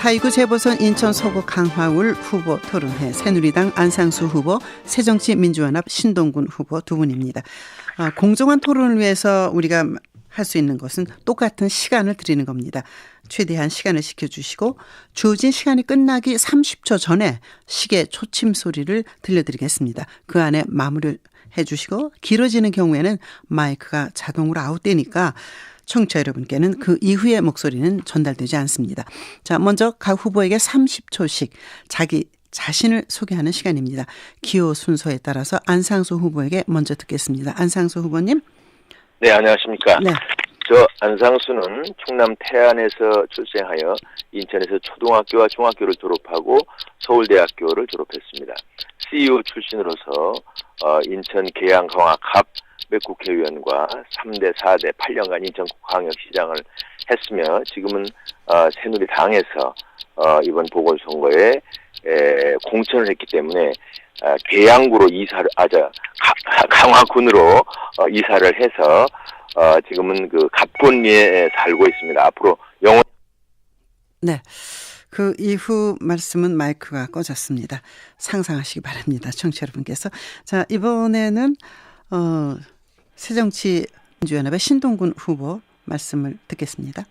제4.29 재보선 인천 서구 강화울 후보 토론회, 새누리당 안상수 후보, 새정치민주연합 신동근 후보 두 분입니다. 공정한 토론을 위해서 우리가 할 수 있는 것은 똑같은 시간을 드리는 겁니다. 최대한 시간을 지켜주시고 주어진 시간이 끝나기 30초 전에 시계 초침 소리를 들려드리겠습니다. 그 안에 마무리를 해주시고 길어지는 경우에는 마이크가 자동으로 아웃되니까 청취자 여러분께는 그 이후의 목소리는 전달되지 않습니다. 자, 먼저 각 후보에게 30초씩 자기 자신을 소개하는 시간입니다. 기호 순서에 따라서 안상수 후보에게 먼저 듣겠습니다. 안상수 후보님. 네, 안녕하십니까. 네. 저 안상수는 충남 태안에서 출생하여 인천에서 초등학교와 중학교를 졸업하고 서울대학교를 졸업했습니다. CEO 출신으로서 인천 계양광학합 몇 국회의원과 3대, 4대, 8년간 인천광역시장을 했으며 지금은 새누리당에서 이번 보궐선거에 공천을 했기 때문에 계양구로 강화군으로 이사를 해서 지금은 그 갑군리에 살고 있습니다. 앞으로 영원. 네. 그 이후 말씀은 마이크가 꺼졌습니다. 상상하시기 바랍니다. 청취자 여러분께서. 자, 이번에는 새정치민주연합의 신동근 후보 말씀을 듣겠습니다.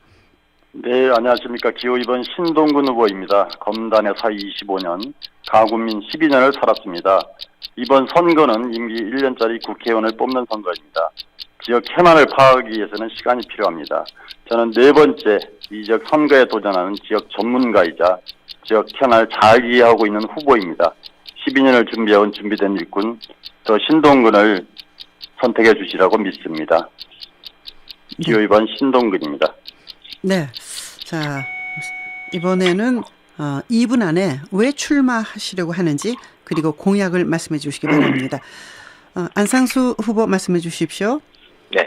네, 안녕하십니까. 기호 2번 신동근 후보입니다. 검단의 사이 25년, 가군민 12년을 살았습니다. 이번 선거는 임기 1년짜리 국회의원을 뽑는 선거입니다. 지역 현안을 파악하기 위해서는 시간이 필요합니다. 저는 네 번째 이 지역 선거에 도전하는 지역 전문가이자 지역 현안을 잘 이해하고 있는 후보입니다. 12년을 준비해온 준비된 일꾼, 저 신동근을 선택해 주시라고 믿습니다. 기호 2번 신동근입니다. 네. 자, 이번에는 2분 안에 왜 출마하시려고 하는지 그리고 공약을 말씀해 주시기 바랍니다. 안상수 후보 말씀해 주십시오. 네.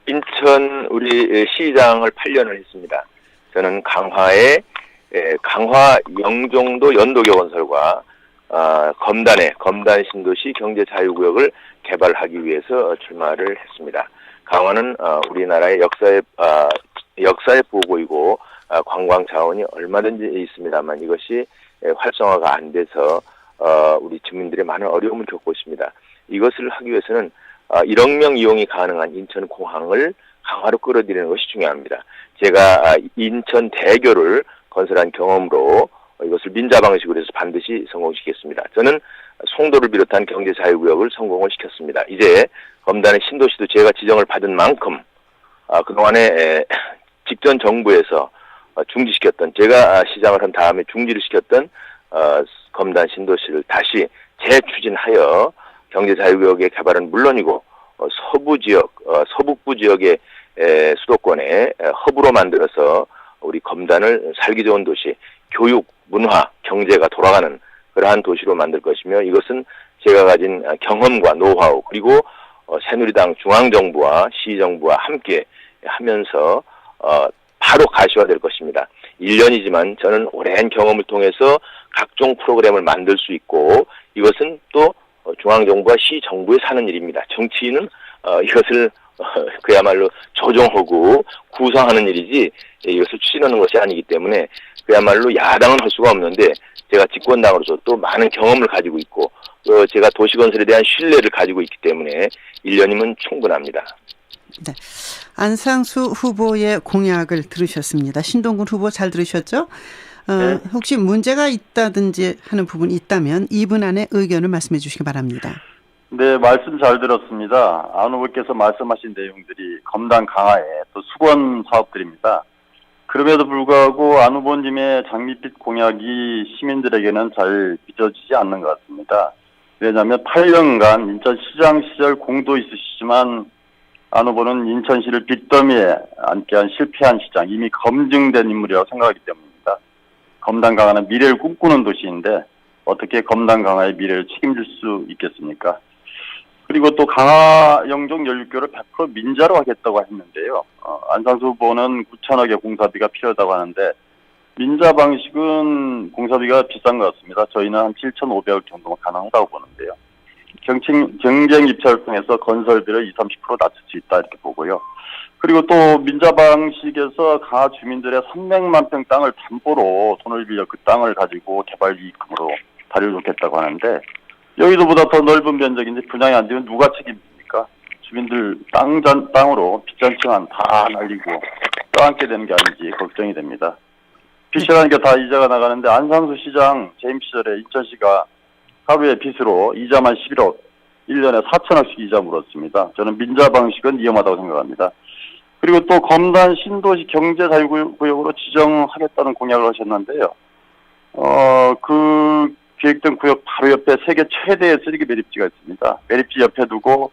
인천 우리 시장을 8년을 했습니다. 저는 강화의 강화 영종도 연도교 건설과 검단 신도시 경제자유구역을 개발하기 위해서 출마를 했습니다. 강화는 우리나라의 역사의 보고이고 관광 자원이 얼마든지 있습니다만 이것이 활성화가 안 돼서 우리 주민들이 많은 어려움을 겪고 있습니다. 이것을 하기 위해서는 1억 명 이용이 가능한 인천공항을 강화로 끌어들이는 것이 중요합니다. 제가 인천대교를 건설한 경험으로 이것을 민자 방식으로 해서 반드시 성공시키겠습니다. 저는 송도를 비롯한 경제자유구역을 성공을 시켰습니다. 이제 검단의 신도시도 제가 지정을 받은 만큼 그동안에 직전 정부에서 중지시켰던, 제가 시장을 한 다음에 중지를 시켰던 검단 신도시를 다시 재추진하여 경제자유구역의 개발은 물론이고 서부지역, 서북부 지역의 수도권에 허브로 만들어서 우리 검단을 살기 좋은 도시, 교육, 문화, 경제가 돌아가는 그러한 도시로 만들 것이며 이것은 제가 가진 경험과 노하우 그리고 새누리당 중앙정부와 시정부와 함께 하면서 바로 가시화될 것입니다. 1년이지만 저는 오랜 경험을 통해서 각종 프로그램을 만들 수 있고 이것은 또 중앙정부와 시정부에 사는 일입니다. 정치인은 이것을 그야말로 조정하고 구성하는 일이지 이것을 추진하는 것이 아니기 때문에 그야말로 야당은 할 수가 없는데 제가 집권당으로서 또 많은 경험을 가지고 있고 제가 도시건설에 대한 신뢰를 가지고 있기 때문에 1년이면 충분합니다. 네, 안상수 후보의 공약을 들으셨습니다. 신동근 후보 잘 들으셨죠? 네. 혹시 문제가 있다든지 하는 부분이 있다면 2분 안에 의견을 말씀해 주시기 바랍니다. 네, 말씀 잘 들었습니다. 안 후보께서 말씀하신 내용들이 검단 강화의 또 수건 사업들입니다. 그럼에도 불구하고 안 후보님의 장밋빛 공약이 시민들에게는 잘 빚어지지 않는 것 같습니다. 왜냐하면 8년간 인천시장 시절 공도 있으시지만 안 후보는 인천시를 빚더미에 앉게 한 실패한 시장, 이미 검증된 인물이라고 생각하기 때문입니다. 검단 강화는 미래를 꿈꾸는 도시인데 어떻게 검단 강화의 미래를 책임질 수 있겠습니까? 그리고 또 강화 영종 연립교를 100% 민자로 하겠다고 했는데요. 안상수 후보는 9천억의 공사비가 필요하다고 하는데 민자 방식은 공사비가 비싼 것 같습니다. 저희는 한 7,500억 정도가 가능하다고 보는데요. 경쟁 입찰을 통해서 건설비를 20-30% 낮출 수 있다 이렇게 보고요. 그리고 또 민자방식에서 강화 주민들의 300만 평 땅을 담보로 돈을 빌려 그 땅을 가지고 개발 이익금으로 다리를 놓겠다고 하는데 여의도보다 더 넓은 면적인데 분양이 안 되면 누가 책임집니까? 주민들 땅으로 빚잔치만 다 날리고 떠안게 되는 게 아닌지 걱정이 됩니다. 빚이라는 게 다 이자가 나가는데 안상수 시장 재임 시절에 인천시가 하루에 빚으로 이자만 11억, 1년에 4천억씩 이자 물었습니다. 저는 민자 방식은 위험하다고 생각합니다. 그리고 또 검단 신도시 경제자유구역으로 지정하겠다는 공약을 하셨는데요. 그 계획된 구역 바로 옆에 세계 최대의 쓰레기 매립지가 있습니다. 매립지 옆에 두고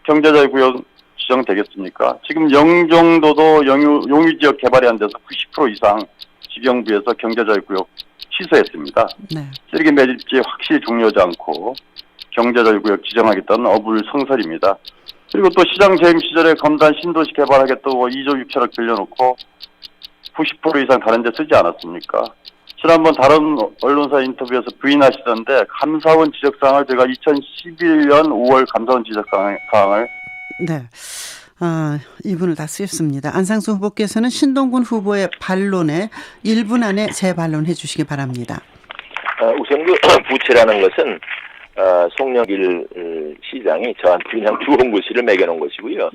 경제자유구역 지정되겠습니까? 지금 영종도도 용유지역 개발이 안 돼서 90% 이상 지경부에서 경제자유구역 취소했습니다. 네. 쓰레기 매립지 확실히 종료하지 않고 경제자유구역 지정하겠다는 어불성설입니다. 그리고 또 시장 재임 시절에 검단 신도시 개발하겠다고 2조 6천억 빌려놓고 90% 이상 다른 데 쓰지 않았습니까? 지난번 다른 언론사 인터뷰에서 부인하시던데 감사원 지적사항을 제가 2011년 5월 감사원 지적사항을 네. 이분을 다 쓰셨습니다. 안상수 후보께서는 신동군 후보의 반론에 1분 안에 재반론해 주시기 바랍니다. 우선 그 부채라는 것은 송영길 시장이 저한테 그냥 좋은 글씨를 매겨놓은 것이고요.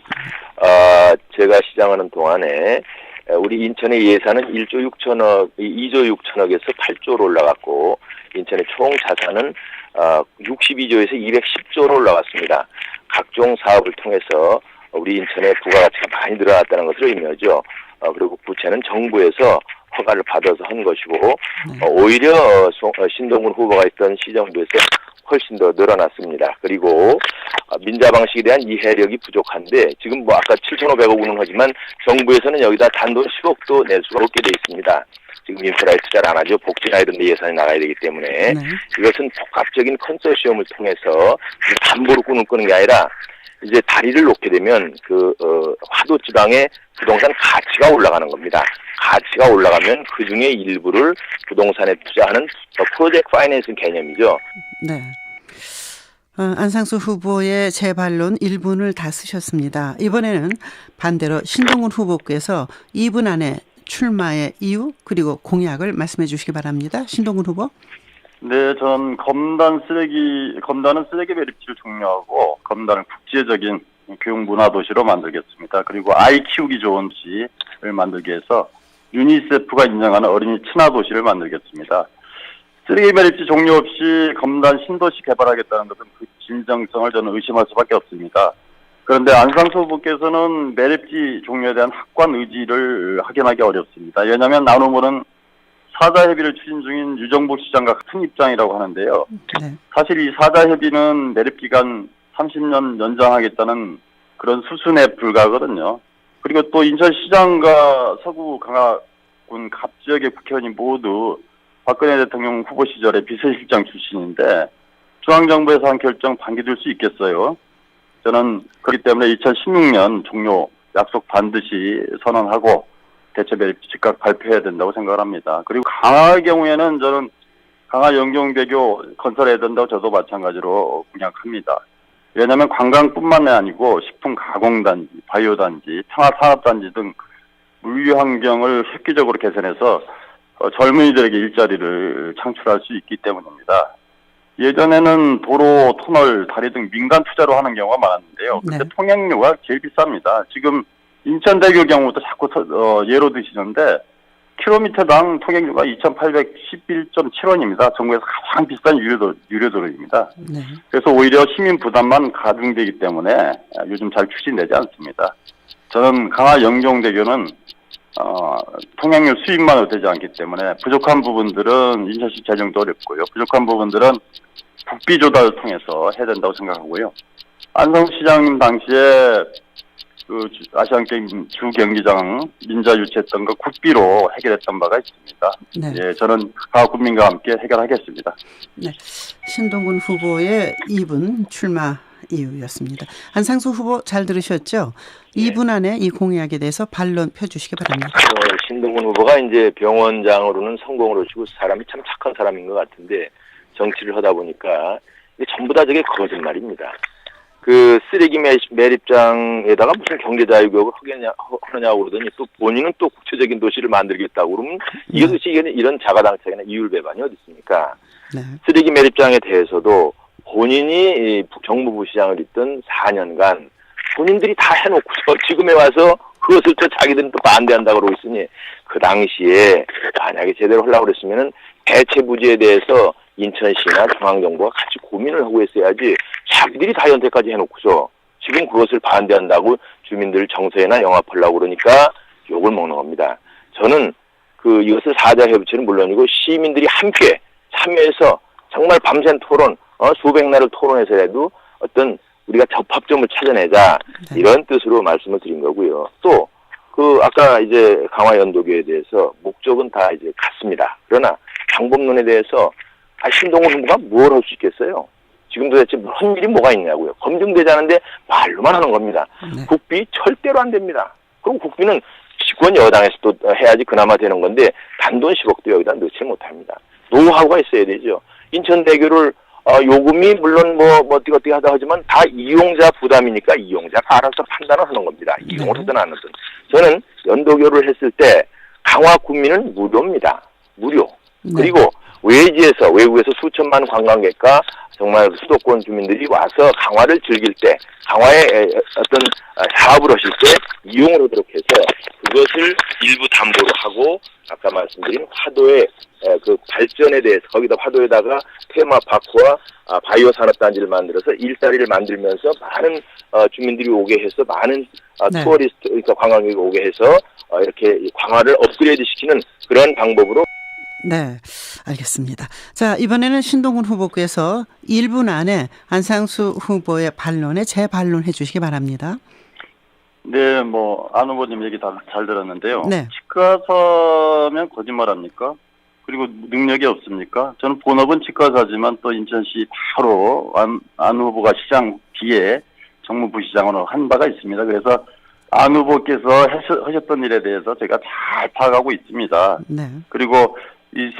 제가 시장하는 동안에 우리 인천의 예산은 2조 6천억에서 8조로 올라갔고 인천의 총 자산은 62조에서 210조로 올라갔습니다. 각종 사업을 통해서 우리 인천의 부가가치가 많이 늘어났다는 것을 의미하죠. 그리고 부채는 정부에서 허가를 받아서 한 것이고 오히려 신동군 후보가 있던 시정부에서 훨씬 더 늘어났습니다. 그리고 민자 방식에 대한 이해력이 부족한데 지금 뭐 아까 7,500억 원은 하지만 정부에서는 여기다 단돈 10억도 낼 수가 없게 돼 있습니다. 지금 인프라에 투자를 안 하죠. 복지나 이런 데 예산이 나가야 되기 때문에 이것은 복합적인 컨소시엄을 통해서 담보로 끄는 게 아니라 이제 다리를 놓게 되면 화도 지방의 부동산 가치가 올라가는 겁니다. 가치가 올라가면 그 중에 일부를 부동산에 투자하는 프로젝트 파이낸싱 개념이죠. 네. 안상수 후보의 재반론 1분을 다 쓰셨습니다. 이번에는 반대로 신동군 후보께서 2분 안에 출마의 이유 그리고 공약을 말씀해 주시기 바랍니다. 신동군 후보. 네, 전 검단은 쓰레기 매립지를 종료하고 검단을 국제적인 교육 문화 도시로 만들겠습니다. 그리고 아이 키우기 좋은 도시를 만들기 위해서 유니세프가 인정하는 어린이 친화 도시를 만들겠습니다. 쓰레기 매립지 종료 없이 검단 신도시 개발하겠다는 것은 그 진정성을 저는 의심할 수밖에 없습니다. 그런데 안상수 후보께서는 매립지 종료에 대한 확고한 의지를 확인하기 어렵습니다. 왜냐하면 나눔은 사자협의를 추진 중인 유정복 시장과 같은 입장이라고 하는데요. 네. 사실 이 사자협의는 매립기간 30년 연장하겠다는 그런 수순에 불과하거든요. 그리고 또 인천시장과 서구 강화군 갑 지역의 국회의원이 모두 박근혜 대통령 후보 시절에 비서실장 출신인데 중앙정부에서 한 결정 반기될 수 있겠어요. 저는 그렇기 때문에 2016년 종료 약속 반드시 선언하고 대체 매립지 즉각 발표해야 된다고 생각을 합니다. 그리고 강화의 경우에는 저는 강화 영종대교 건설해야 된다고 저도 마찬가지로 공약합니다. 왜냐하면 관광뿐만 아니고 식품 가공단지, 바이오단지, 평화산업단지 등 물류 환경을 획기적으로 개선해서 젊은이들에게 일자리를 창출할 수 있기 때문입니다. 예전에는 도로, 터널, 다리 등 민간 투자로 하는 경우가 많았는데요. 근데 네. 통행료가 제일 비쌉니다. 지금 인천대교 경우도 자꾸 예로 드시는데 킬로미터당 통행료가 2,811.7원입니다. 전국에서 가장 비싼 유료도로입니다. 네. 그래서 오히려 시민 부담만 가중되기 때문에 요즘 잘 추진되지 않습니다. 저는 강화 영종대교는 통행료 수입만으로 되지 않기 때문에 부족한 부분들은 인천시 재정도 어렵고요. 부족한 부분들은 국비 조달을 통해서 해야 된다고 생각하고요. 안성수 시장님 당시에 아시안게임 주경기장 민자 유치했던 거 국비로 해결했던 바가 있습니다. 네. 예, 저는 각 국민과 함께 해결하겠습니다. 네, 신동군 후보의 2분 출마 이유였습니다. 안상수 후보 잘 들으셨죠? 네. 2분 안에 이 공약에 대해서 반론 펴주시기 바랍니다. 신동군 후보가 이제 병원장으로는 성공을 하시고 사람이 참 착한 사람인 것 같은데 정치를 하다 보니까 전부 다 저게 거짓말입니다. 그 쓰레기 매립장에다가 무슨 경제자유교육을 하느냐고 그러더니 또 본인은 또 국제적인 도시를 만들겠다고 그러면 이것이 이런 자가당착이나 이율배반이 어디 있습니까? 네. 쓰레기 매립장에 대해서도 본인이 정무부 시장을 있던 4년간 본인들이 다 해놓고서 지금에 와서 그것을 또 자기들은 또 반대한다고 그러고 있으니 그 당시에 만약에 제대로 하려고 그랬으면은 대체 부지에 대해서 인천시나 중앙정부가 같이 고민을 하고 했어야지 자기들이 다 연대까지 해놓고서 지금 그것을 반대한다고 주민들 정서에나 영합하려고 그러니까 욕을 먹는 겁니다. 저는 이것을 사자협의체는 물론이고 시민들이 함께 참여해서 정말 밤샘 토론, 수백 날을 토론해서라도 어떤 우리가 접합점을 찾아내자 이런 뜻으로 말씀을 드린 거고요. 또 아까 이제 강화 연도교에 대해서 목적은 다 이제 같습니다. 그러나 방법론에 대해서 신동훈 후보가 뭘 할 수 있겠어요? 지금 도대체 한 일이 뭐가 있냐고요. 검증되지 않은데 말로만 하는 겁니다. 네. 국비 절대로 안 됩니다. 그럼 국비는 집권 여당에서 또 해야지 그나마 되는 건데 단돈 10억도 여기다 넣지 못합니다. 노하우가 있어야 되죠. 인천대교를 요금이 물론 어떻게 하다 하지만 다 이용자 부담이니까 이용자가 알아서 판단을 하는 겁니다. 이용을 하든 안 하든. 저는 연도교를 했을 때 강화 군민은 무료입니다. 무료. 네. 그리고 외국에서 수천만 관광객과 정말 수도권 주민들이 와서 강화를 즐길 때, 강화의 어떤 사업을 하실 때 이용을 하도록 해서 그것을 일부 담보로 하고 아까 말씀드린 화도의 그 발전에 대해서 거기다 화도에다가 테마파크와 바이오 산업단지를 만들어서 일자리를 만들면서 많은 주민들이 오게 해서 많은 네. 투어리스트 그러니까 관광객이 오게 해서 이렇게 강화를 업그레이드 시키는 그런 방법으로. 네, 알겠습니다. 자, 이번에는 신동훈 후보께서 1분 안에 안상수 후보의 반론에 재반론해 주시기 바랍니다. 네, 안 후보님 얘기 다 잘 들었는데요. 네. 치과사면 거짓말합니까? 그리고 능력이 없습니까? 저는 본업은 치과사지만 또 인천시 바로 안 후보가 시장 뒤에 정무부시장으로 한 바가 있습니다. 그래서 안 후보께서 하셨던 일에 대해서 제가 잘 파악하고 있습니다. 네. 그리고 이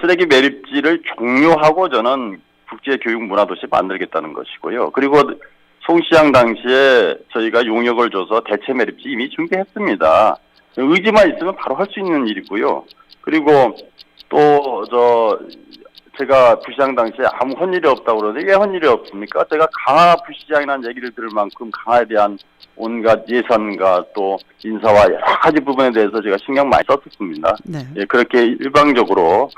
쓰레기 매립지를 종료하고 저는 국제교육문화도시 만들겠다는 것이고요. 그리고 송 시장 당시에 저희가 용역을 줘서 대체 매립지 이미 준비했습니다. 의지만 있으면 바로 할 수 있는 일이고요. 그리고 또 제가 부시장 당시에 아무 헌일이 없다고 그러는데 왜 헌일이 없습니까? 제가 강화 부시장이라는 얘기를 들을 만큼 강화에 대한 온갖 예산과 또 인사와 여러 가지 부분에 대해서 제가 신경 많이 썼습니다. 네. 예, 그렇게 일방적으로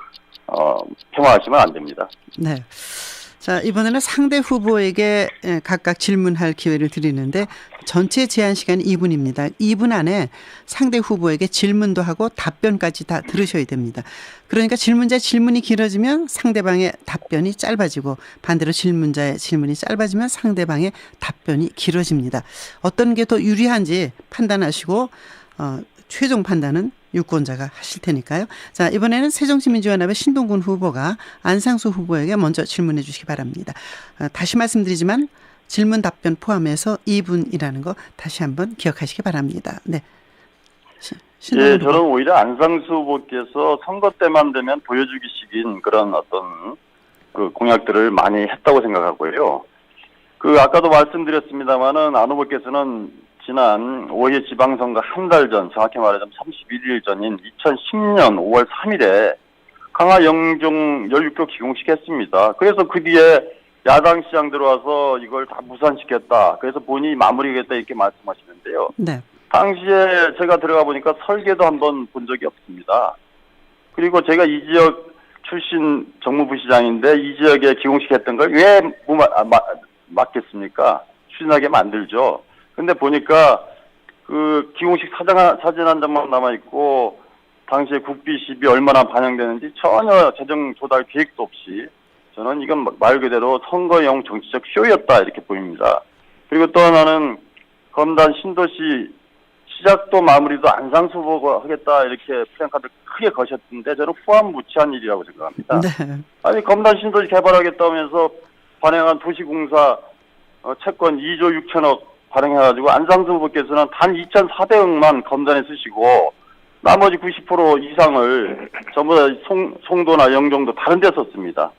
평화하시면 안 됩니다. 네. 자, 이번에는 상대 후보에게 각각 질문할 기회를 드리는데 전체 제한 시간이 2분입니다. 2분 안에 상대 후보에게 질문도 하고 답변까지 다 들으셔야 됩니다. 그러니까 질문자의 질문이 길어지면 상대방의 답변이 짧아지고 반대로 질문자의 질문이 짧아지면 상대방의 답변이 길어집니다. 어떤 게 더 유리한지 판단하시고 최종 판단은 유권자가 하실 테니까요. 자, 이번에는 새정치민주연합의 신동군 후보가 안상수 후보에게 먼저 질문해 주시기 바랍니다. 다시 말씀드리지만 질문 답변 포함해서 2분이라는 거 다시 한번 기억하시기 바랍니다. 네. 예, 저는 오히려 안상수 후보께서 선거 때만 되면 보여주기식인 그런 어떤 그 공약들을 많이 했다고 생각하고요. 아까도 말씀드렸습니다마는 안 후보께서는 지난 5회 지방선거 한 달 전, 정확히 말하자면 31일 전인 2010년 5월 3일에 강화 영종 16교 기공식 했습니다. 그래서 그 뒤에 야당 시장 들어와서 이걸 다 무산시켰다. 그래서 본인이 마무리하겠다 이렇게 말씀하시는데요. 네. 당시에 제가 들어가 보니까 설계도 한번 본 적이 없습니다. 그리고 제가 이 지역 출신 정무부시장인데 이 지역에 기공식 했던 걸 왜 막겠습니까? 추진하게 만들죠. 근데 보니까 기공식 사진 한 장만 남아있고 당시에 국비 시비 얼마나 반영되는지 전혀 재정 조달 계획도 없이 저는 이건 말 그대로 선거용 정치적 쇼였다 이렇게 보입니다. 그리고 또 하나는 검단 신도시 시작도 마무리도 안상수 후보가 하겠다 이렇게 플랜카드를 크게 거셨는데 저는 후한무치한 일이라고 생각합니다. 네. 아니 검단 신도시 개발하겠다면서 발행한 도시공사 채권 2조 6천억 발행해가지고 안상수 후보께서는 단 2,400억만 검단에 쓰시고 나머지 90% 이상을 전부 다 송도나 영종도 다른 데 썼습니다.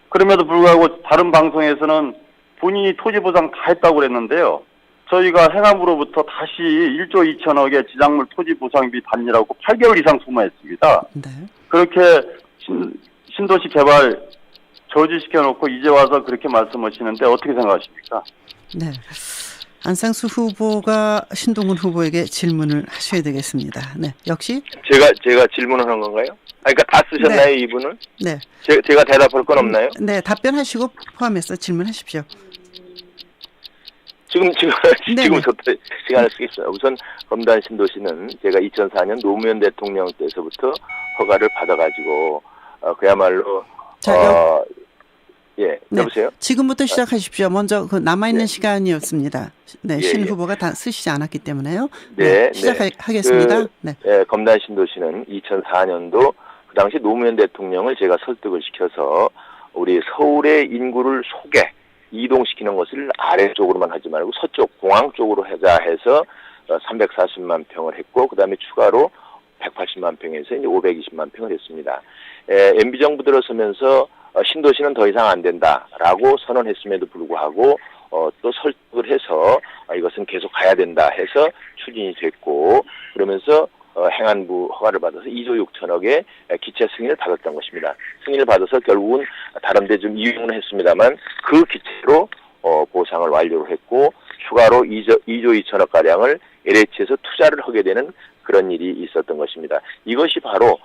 그럼에도 불구하고 다른 방송에서는 본인이 토지 보상 다 했다고 그랬는데요. 저희가 행안부로부터 다시 1조 2천억의 지작물 토지 보상비 받느라고 8개월 이상 소모했습니다. 네. 그렇게 신도시 개발 저지시켜놓고 이제 와서 그렇게 말씀하시는데 어떻게 생각하십니까? 네. 안상수 후보가 신동근 후보에게 질문을 하셔야 되겠습니다. 네. 역시 제가 질문을 한 건가요? 그러니까 다 쓰셨나요, 네. 이분은? 네. 제가 대답할 건 없나요? 네, 답변하시고 포함해서 질문하십시오. 지금부터 시간을 쓰겠습니다. 우선 검단 신도시는 제가 2004년 노무현 대통령 때서부터 허가를 받아가지고 그야말로 예, 네. 여보세요? 지금부터 시작하십시오. 먼저 그 남아있는 네. 시간이었습니다. 네, 예, 신 예. 후보가 다 쓰시지 않았기 때문에요. 네, 시작하겠습니다. 네. 검단 신도시는 2004년도 그 당시 노무현 대통령을 제가 설득을 시켜서 우리 서울의 인구를 속에 이동시키는 것을 아래쪽으로만 하지 말고 서쪽 공항 쪽으로 하자 해서 340만 평을 했고 그다음에 추가로 180만 평에서 이제 520만 평을 했습니다. MB 정부 들어서면서 신도시는 더 이상 안 된다라고 선언했음에도 불구하고 또 설득을 해서 이것은 계속 가야 된다 해서 추진이 됐고 그러면서 행안부 허가를 받아서 2조 6천억의 기체 승인을 받았던 것입니다. 승인을 받아서 결국은 다른 데 좀 이용은 했습니다만 그 기체로 보상을 완료를 했고 추가로 2조 2천억 가량을 LH에서 투자를 하게 되는 그런 일이 있었던 것입니다. 이것이 바로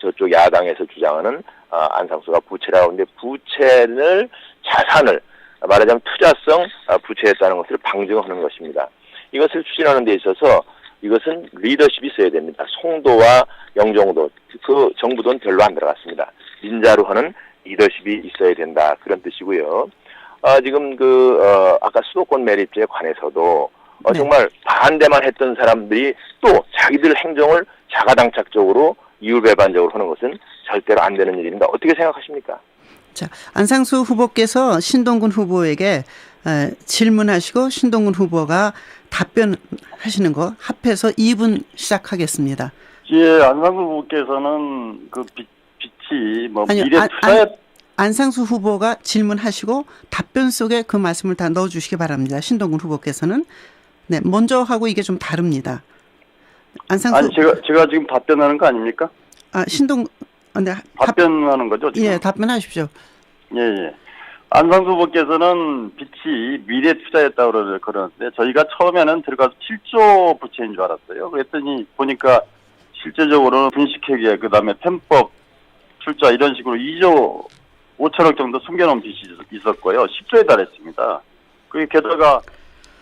저쪽 야당에서 주장하는 안상수가 부채라고 하는데 부채를 자산을 말하자면 투자성 부채했다는 것을 방증하는 것입니다. 이것을 추진하는 데 있어서 이것은 리더십이 있어야 됩니다. 송도와 영종도 그 정부 돈 별로 안 들어갔습니다. 민자로 하는 리더십이 있어야 된다 그런 뜻이고요. 지금 아까 수도권 매립제에 관해서도 네. 정말 반대만 했던 사람들이 또 자기들 행정을 자가당착적으로 이율배반적으로 하는 것은 절대로 안 되는 일입니다. 어떻게 생각하십니까? 자, 안상수 후보께서 신동근 후보에게 질문하시고 신동근 후보가 답변하시는 거 합해서 2분 시작하겠습니다. 예, 안상수 후보께서는 그 빛이 아니요, 미래 투자에 안상수 후보가 질문하시고 답변 속에 그 말씀을 다 넣어주시기 바랍니다. 신동근 후보께서는 네, 먼저 하고 이게 좀 다릅니다. 안상수 아니 제가 지금 답변하는 거 아닙니까? 네, 답변하는 거죠 지금? 예, 답변하십시오. 예. 안상수 후보께서는 빛이 미래 투자였다고 그러는데 저희가 처음에는 들어가서 7조 부채인 줄 알았어요. 그랬더니 보니까 실제적으로는 분식회계 그다음에 편법 출자 이런 식으로 2조 5천억 정도 숨겨놓은 빚이 있었고요. 10조에 달했습니다. 그게 게다가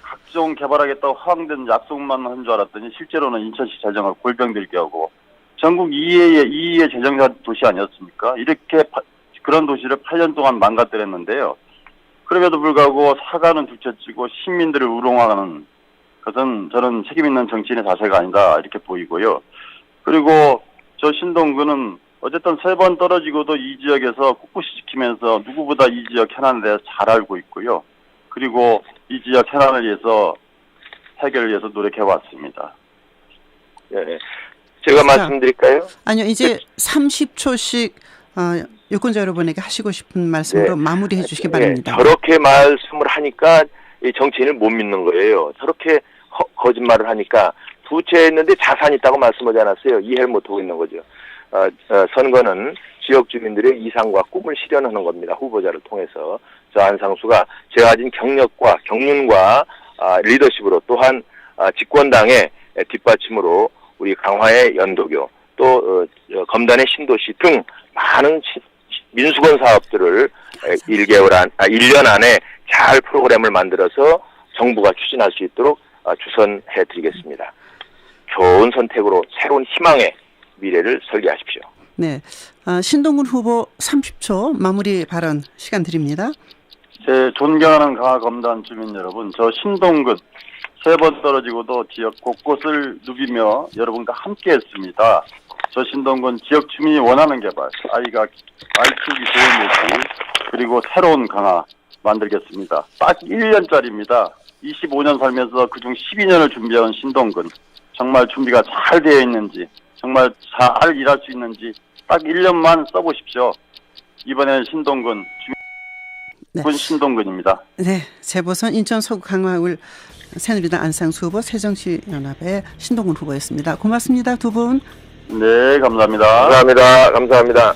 각종 개발하겠다고 허황된 약속만 한 줄 알았더니 실제로는 인천시 재정을 골병들게 하고 전국 2위의 재정자 도시 아니었습니까? 이렇게 그런 도시를 8년 동안 망가뜨렸는데요. 그럼에도 불구하고 사과는 둘째치고 시민들을 우롱하는 것은 저는 책임있는 정치인의 자세가 아니다 이렇게 보이고요. 그리고 저 신동근은 어쨌든 3번 떨어지고도 이 지역에서 꿋꿋이 지키면서 누구보다 이 지역 해난에 대해서 잘 알고 있고요. 그리고 이 지역 해난을 위해서 해결을 위해서 노력해왔습니다. 네. 제가 말씀드릴까요? 아니요, 이제 30초씩 유권자 여러분에게 하시고 싶은 말씀으로 마무리해 주시기 바랍니다. 저렇게 말씀을 하니까 정치인을 못 믿는 거예요. 저렇게 거짓말을 하니까 부채했는데 자산이 있다고 말씀하지 않았어요. 이해를 못하고 있는 거죠. 선거는 지역 주민들의 이상과 꿈을 실현하는 겁니다. 후보자를 통해서. 저 안상수가 제가 가진 경력과 경륜과 리더십으로 또한 집권당의 뒷받침으로 우리 강화의 연도교 또 검단의 신도시 등 많은 민수건 사업들을 1년 안에 잘 프로그램을 만들어서 정부가 추진할 수 있도록 주선해 드리겠습니다. 좋은 선택으로 새로운 희망의 미래를 설계하십시오. 네, 신동근 후보 30초 마무리 발언 시간 드립니다. 제 존경하는 강화 검단 주민 여러분, 저 신동근 3번 떨어지고도 지역 곳곳을 누비며 여러분과 함께했습니다. 저 신동근 지역 주민이 원하는 개발, 아이 키우기 좋은 도시, 그리고 새로운 강화 만들겠습니다. 딱 1년짜리입니다. 25년 살면서 그중 12년을 준비한 신동근, 정말 준비가 잘 되어 있는지, 정말 잘 일할 수 있는지 딱 1년만 써보십시오. 이번에는 신동근 군 신동근입니다. 네, 재보선 인천 서구 강화울 새누리당 안상수 후보, 새정치연합의 신동근 후보였습니다. 고맙습니다, 두 분. 네, 감사합니다. 감사합니다.